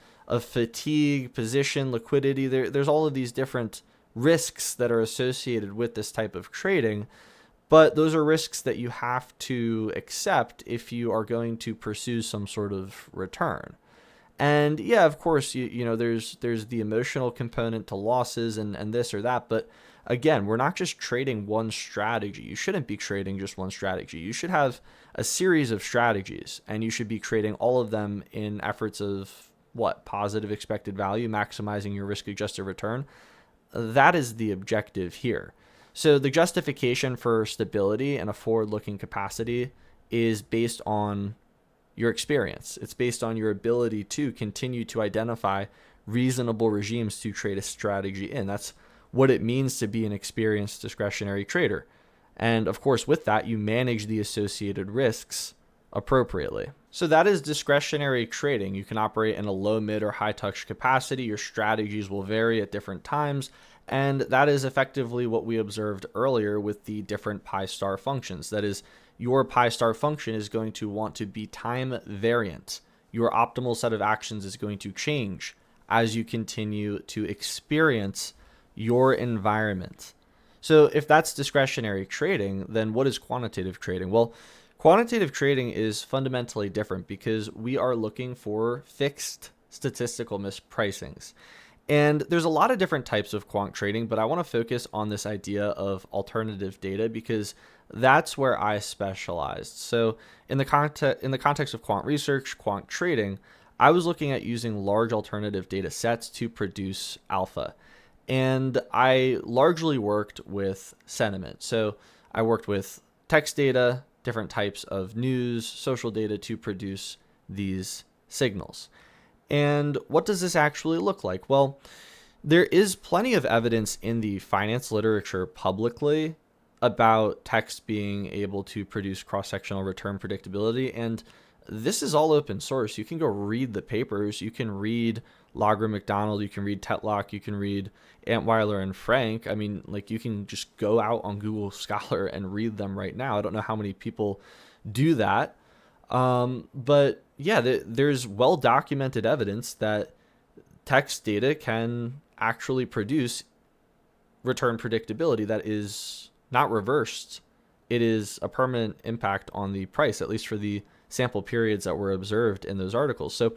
fatigue, position, liquidity. There's all of these different risks that are associated with this type of trading. But those are risks that you have to accept if you are going to pursue some sort of return. And yeah, of course, there's the emotional component to losses and this or that. But again, we're not just trading one strategy. You shouldn't be trading just one strategy. You should have a series of strategies, and you should be trading all of them in efforts of positive expected value, maximizing your risk-adjusted return. That is the objective here. So the justification for stability and a forward-looking capacity is based on your experience. It's based on your ability to continue to identify reasonable regimes to trade a strategy in. That's what it means to be an experienced discretionary trader. And of course, with that, you manage the associated risks appropriately. So that is discretionary trading. You can operate in a low, mid, or high touch capacity. Your strategies will vary at different times. And that is effectively what we observed earlier with the different pi star functions. That is, your pi star function is going to want to be time variant. Your optimal set of actions is going to change as you continue to experience your environment. So if that's discretionary trading, then what is quantitative trading? Well, quantitative trading is fundamentally different because we are looking for fixed statistical mispricings. And there's a lot of different types of quant trading, but I want to focus on this idea of alternative data because that's where I specialized. So in the context of quant research, quant trading, I was looking at using large alternative data sets to produce alpha. And I largely worked with sentiment. So I worked with text data, different types of news, social data to produce these signals. And what does this actually look like? Well, there is plenty of evidence in the finance literature publicly about text being able to produce cross-sectional return predictability. And this is all open source. You can go read the papers. You can read Lager McDonald. You can read Tetlock. You can read Antweiler and Frank. I mean, you can just go out on Google Scholar and read them right now. I don't know how many people do that. But yeah, there's well-documented evidence that text data can actually produce return predictability that is not reversed. It is a permanent impact on the price, at least for the sample periods that were observed in those articles. So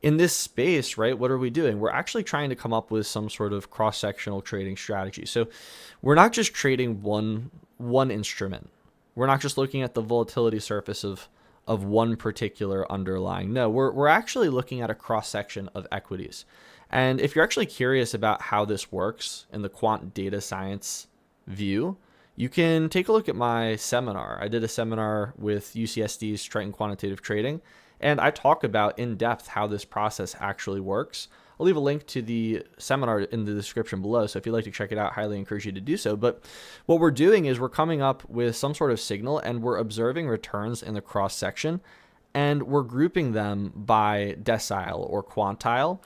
in this space, right, what are we doing? We're actually trying to come up with some sort of cross-sectional trading strategy. So we're not just trading one instrument. We're not just looking at the volatility surface of of one particular underlying. No, we're actually looking at a cross-section of equities. And if you're actually curious about how this works in the quant data science view, you can take a look at my seminar. I did a seminar with UCSD's Triton Quantitative Trading, and I talk about in depth how this process actually works. I'll leave a link to the seminar in the description below, so if you'd like to check it out, I highly encourage you to do so. But what we're doing is we're coming up with some sort of signal, and we're observing returns in the cross-section, and we're grouping them by decile or quantile.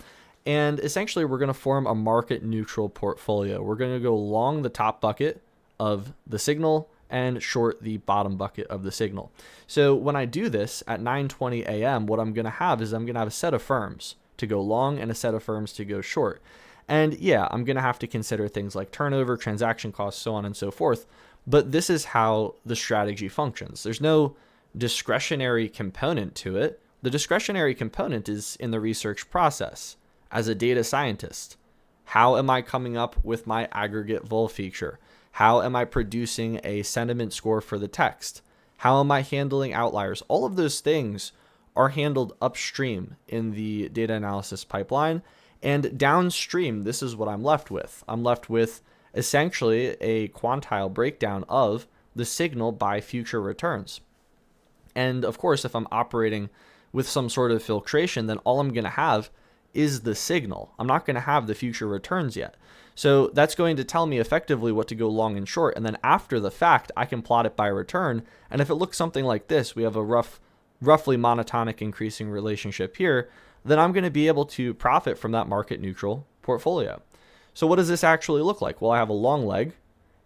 And essentially, we're going to form a market-neutral portfolio. We're going to go long the top bucket of the signal and short the bottom bucket of the signal. So when I do this at 9:20 a.m., what I'm going to have is I'm going to have a set of firms to go long and a set of firms to go short. And yeah, I'm going to have to consider things like turnover, transaction costs, so on and so forth. But this is how the strategy functions. There's no discretionary component to it. The discretionary component is in the research process. As a data scientist, how am I coming up with my aggregate vol feature? How am I producing a sentiment score for the text? How am I handling outliers? All of those things are handled upstream in the data analysis pipeline. And downstream, this is what I'm left with. I'm left with essentially a quantile breakdown of the signal by future returns. And of course, if I'm operating with some sort of filtration, then all I'm going to have is the signal. I'm not going to have the future returns yet. So that's going to tell me effectively what to go long and short. And then after the fact, I can plot it by return. And if it looks something like this, we have a roughly monotonic increasing relationship here, then I'm going to be able to profit from that market neutral portfolio. So what does this actually look like? Well, I have a long leg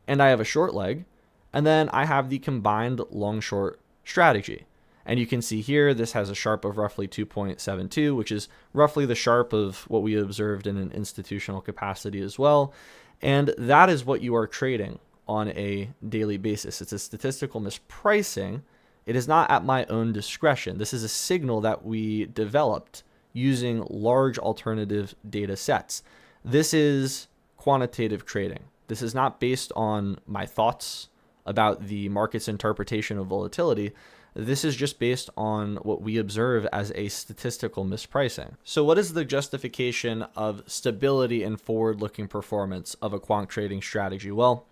and I have a short leg, and then I have the combined long short strategy. And you can see here, this has a Sharpe of roughly 2.72, which is roughly the Sharpe of what we observed in an institutional capacity as well. And that is what you are trading on a daily basis. It's a statistical mispricing. It is not at my own discretion. This is a signal that we developed using large alternative data sets. This is quantitative trading. This is not based on my thoughts about the market's interpretation of volatility. This is just based on what we observe as a statistical mispricing. So what is the justification of stability and forward-looking performance of a quant trading strategy? Well,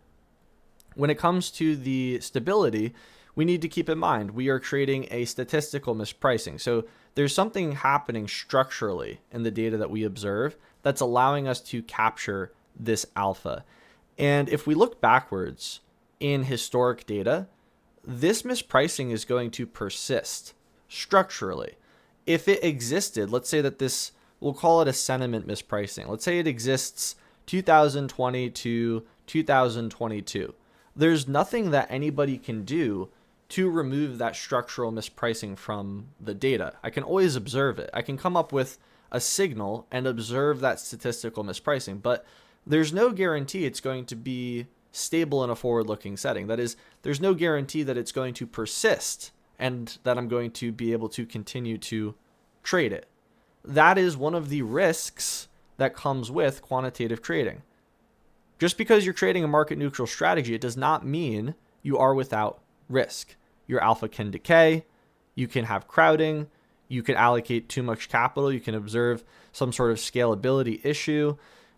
when it comes to the stability, we need to keep in mind we are creating a statistical mispricing. So there's something happening structurally in the data that we observe that's allowing us to capture this alpha. And if we look backwards in historic data, this mispricing is going to persist structurally. If it existed, let's say that this, we'll call it a sentiment mispricing. Let's say it exists 2020 to 2022. There's nothing that anybody can do to remove that structural mispricing from the data. I can always observe it. I can come up with a signal and observe that statistical mispricing, but there's no guarantee it's going to be stable in a forward-looking setting. That is, there's no guarantee that it's going to persist and that I'm going to be able to continue to trade it. That is one of the risks that comes with quantitative trading. Just because you're trading a market neutral strategy, it does not mean you are without risk. Your alpha can decay, you can have crowding, you can allocate too much capital, you can observe some sort of scalability issue.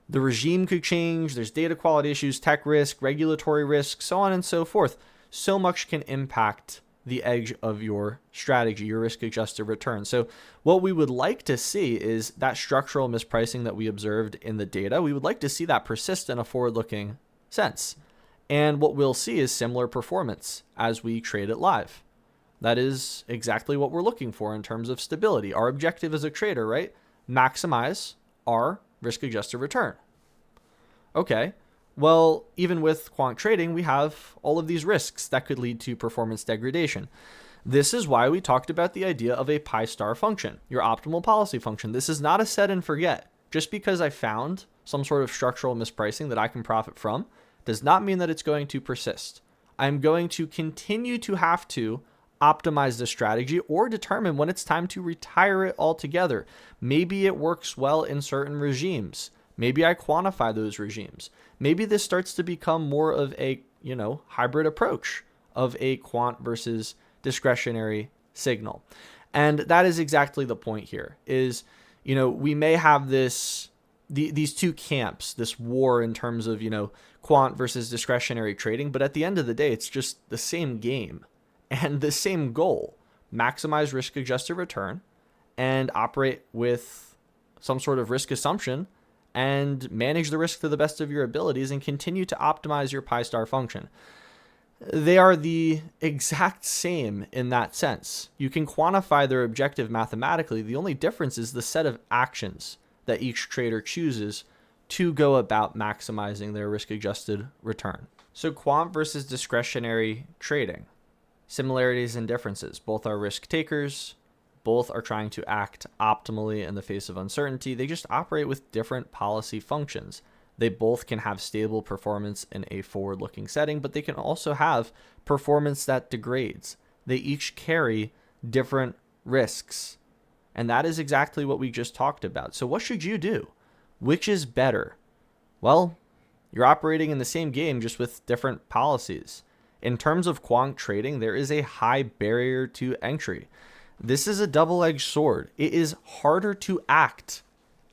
The regime could change, there's data quality issues, tech risk, regulatory risk, so on and so forth. So much can impact the edge of your strategy, your risk-adjusted return. So what we would like to see is that structural mispricing that we observed in the data. We would like to see that persist in a forward-looking sense. And what we'll see is similar performance as we trade it live. That is exactly what we're looking for in terms of stability. Our objective as a trader, right? Maximize our risk-adjusted return. Okay, well, even with quant trading, we have all of these risks that could lead to performance degradation. This is why we talked about the idea of a pi star function, your optimal policy function. This is not a set and forget. Just because I found some sort of structural mispricing that I can profit from does not mean that it's going to persist. I'm going to continue to have to optimize the strategy or determine when it's time to retire it altogether. Maybe it works well in certain regimes. Maybe I quantify those regimes. Maybe this starts to become more of a, hybrid approach of a quant versus discretionary signal. And that is exactly the point here is, we may have these two camps, this war in terms of, quant versus discretionary trading, but at the end of the day, it's just the same game and the same goal: maximize risk adjusted return and operate with some sort of risk assumption and manage the risk to the best of your abilities and continue to optimize your pi star function. They are the exact same in that sense. You can quantify their objective mathematically. The only difference is the set of actions that each trader chooses to go about maximizing their risk-adjusted return. So quant versus discretionary trading. Similarities and differences. Both are risk takers. Both are trying to act optimally in the face of uncertainty. They just operate with different policy functions. They both can have stable performance in a forward-looking setting, but they can also have performance that degrades. They each carry different risks. And that is exactly what we just talked about. So what should you do? Which is better? Well, you're operating in the same game, just with different policies. In terms of quant trading, there is a high barrier to entry. This is a double-edged sword. It is harder to act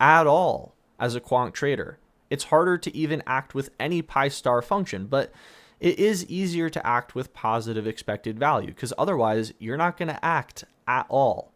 at all as a quant trader. It's harder to even act with any pi star function, but it is easier to act with positive expected value, because otherwise you're not going to act at all.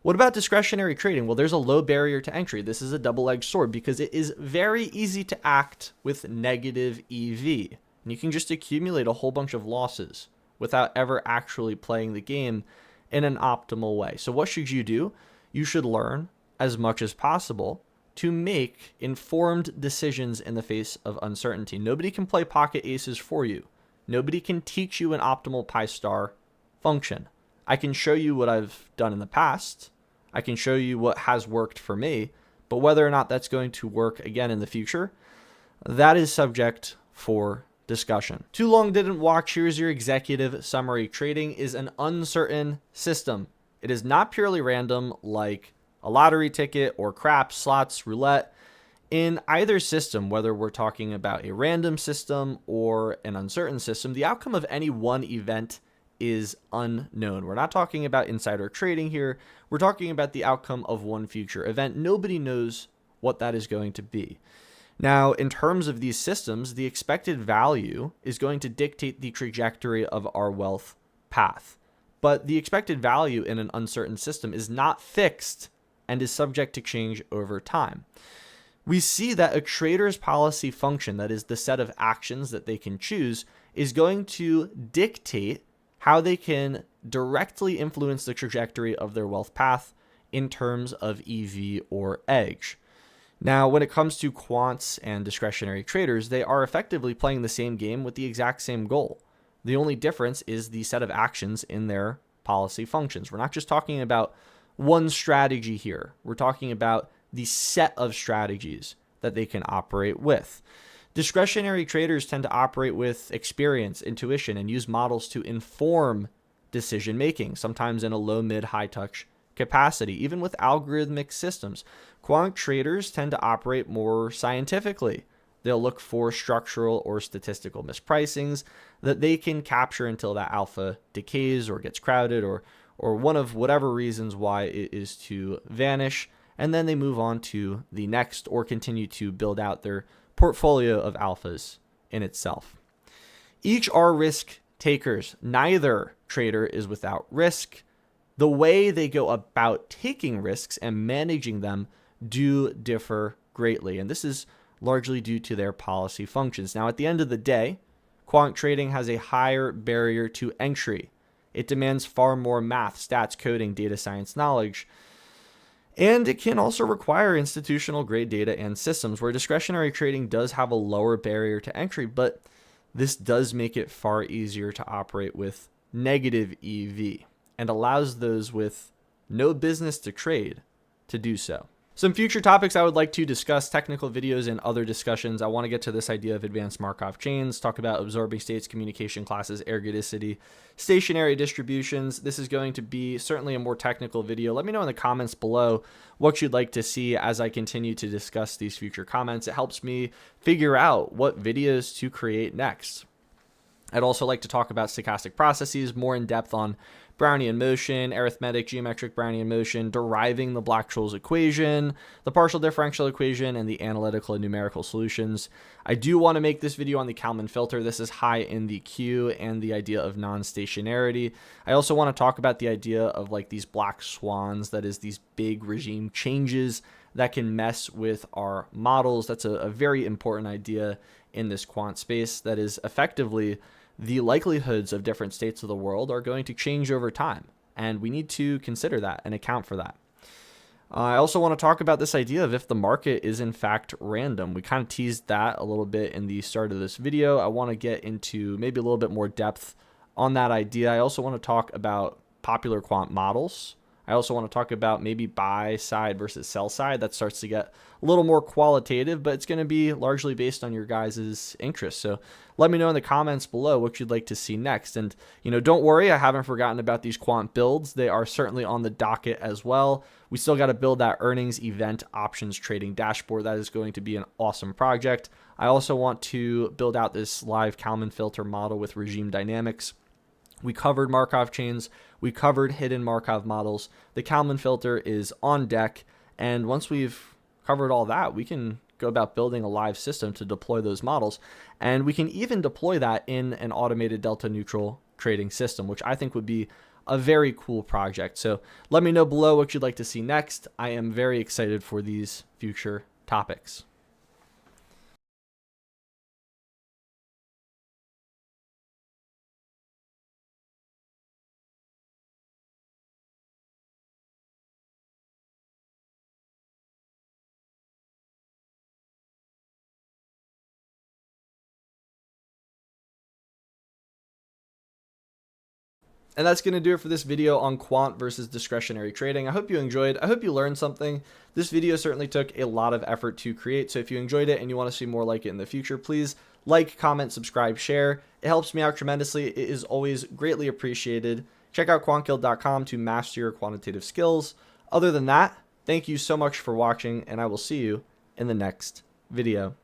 What about discretionary trading? Well, there's a low barrier to entry. This is a double-edged sword because it is very easy to act with negative EV. And you can just accumulate a whole bunch of losses without ever actually playing the game in an optimal way. So what should you do? You should learn as much as possible to make informed decisions in the face of uncertainty. Nobody can play pocket aces for you. Nobody can teach you an optimal pi star function. I can show you what I've done in the past. I can show you what has worked for me, but whether or not that's going to work again in the future, that is subject for discussion. Too long didn't watch. Here's your executive summary. Trading is an uncertain system. It is not purely random like a lottery ticket or craps, slots, roulette. In either system, whether we're talking about a random system or an uncertain system, the outcome of any one event is unknown. We're not talking about insider trading here. We're talking about the outcome of one future event. Nobody knows what that is going to be. Now, in terms of these systems, the expected value is going to dictate the trajectory of our wealth path. But the expected value in an uncertain system is not fixed and is subject to change over time. We see that a trader's policy function, that is the set of actions that they can choose, is going to dictate how they can directly influence the trajectory of their wealth path in terms of EV or edge. Now, when it comes to quants and discretionary traders, they are effectively playing the same game with the exact same goal. The only difference is the set of actions in their policy functions. We're not just talking about one strategy here. We're talking about the set of strategies that they can operate with. Discretionary traders tend to operate with experience, intuition, and use models to inform decision making, sometimes in a low, mid, high touch capacity, even with algorithmic systems. Quant traders tend to operate more scientifically. They'll look for structural or statistical mispricings that they can capture until that alpha decays or gets crowded or one of whatever reasons why it is to vanish. And then they move on to the next or continue to build out their portfolio of alphas in itself. Each are risk takers. Neither trader is without risk. The way they go about taking risks and managing them do differ greatly. And this is largely due to their policy functions. Now, at the end of the day, quant trading has a higher barrier to entry. It demands far more math, stats, coding, data science knowledge. And it can also require institutional grade data and systems, where discretionary trading does have a lower barrier to entry, but this does make it far easier to operate with negative EV and allows those with no business to trade to do so. Some future topics I would like to discuss, technical videos and other discussions. I want to get to this idea of advanced Markov chains, talk about absorbing states, communication classes, ergodicity, stationary distributions. This is going to be certainly a more technical video. Let me know in the comments below what you'd like to see as I continue to discuss these future comments. It helps me figure out what videos to create next. I'd also like to talk about stochastic processes, more in depth on Brownian motion, arithmetic, geometric Brownian motion, deriving the Black-Scholes equation, the partial differential equation, and the analytical and numerical solutions. I do want to make this video on the Kalman filter. This is high in the queue, and the idea of non-stationarity. I also want to talk about the idea of like these black swans, that is these big regime changes that can mess with our models. That's a very important idea in this quant space. That is effectively the likelihoods of different states of the world are going to change over time, and we need to consider that and account for that. I also want to talk about this idea of if the market is in fact random. We kind of teased that a little bit in the start of this video. I want to get into maybe a little bit more depth on that idea. I also want to talk about popular quant models. I also want to talk about maybe buy side versus sell side. That starts to get a little more qualitative, but it's going to be largely based on your guys' interests. So let me know in the comments below what you'd like to see next. And, don't worry, I haven't forgotten about these quant builds. They are certainly on the docket as well. We still got to build that earnings event options trading dashboard. That is going to be an awesome project. I also want to build out this live Kalman filter model with regime dynamics. We covered Markov chains. We covered hidden Markov models. The Kalman filter is on deck. And once we've covered all that, we can go about building a live system to deploy those models. And we can even deploy that in an automated delta neutral trading system, which I think would be a very cool project. So let me know below what you'd like to see next. I am very excited for these future topics. And that's going to do it for this video on quant versus discretionary trading. I hope you enjoyed. I hope you learned something. This video certainly took a lot of effort to create. So if you enjoyed it and you want to see more like it in the future, please like, comment, subscribe, share. It helps me out tremendously. It is always greatly appreciated. Check out quantguild.com to master your quantitative skills. Other than that, thank you so much for watching, and I will see you in the next video.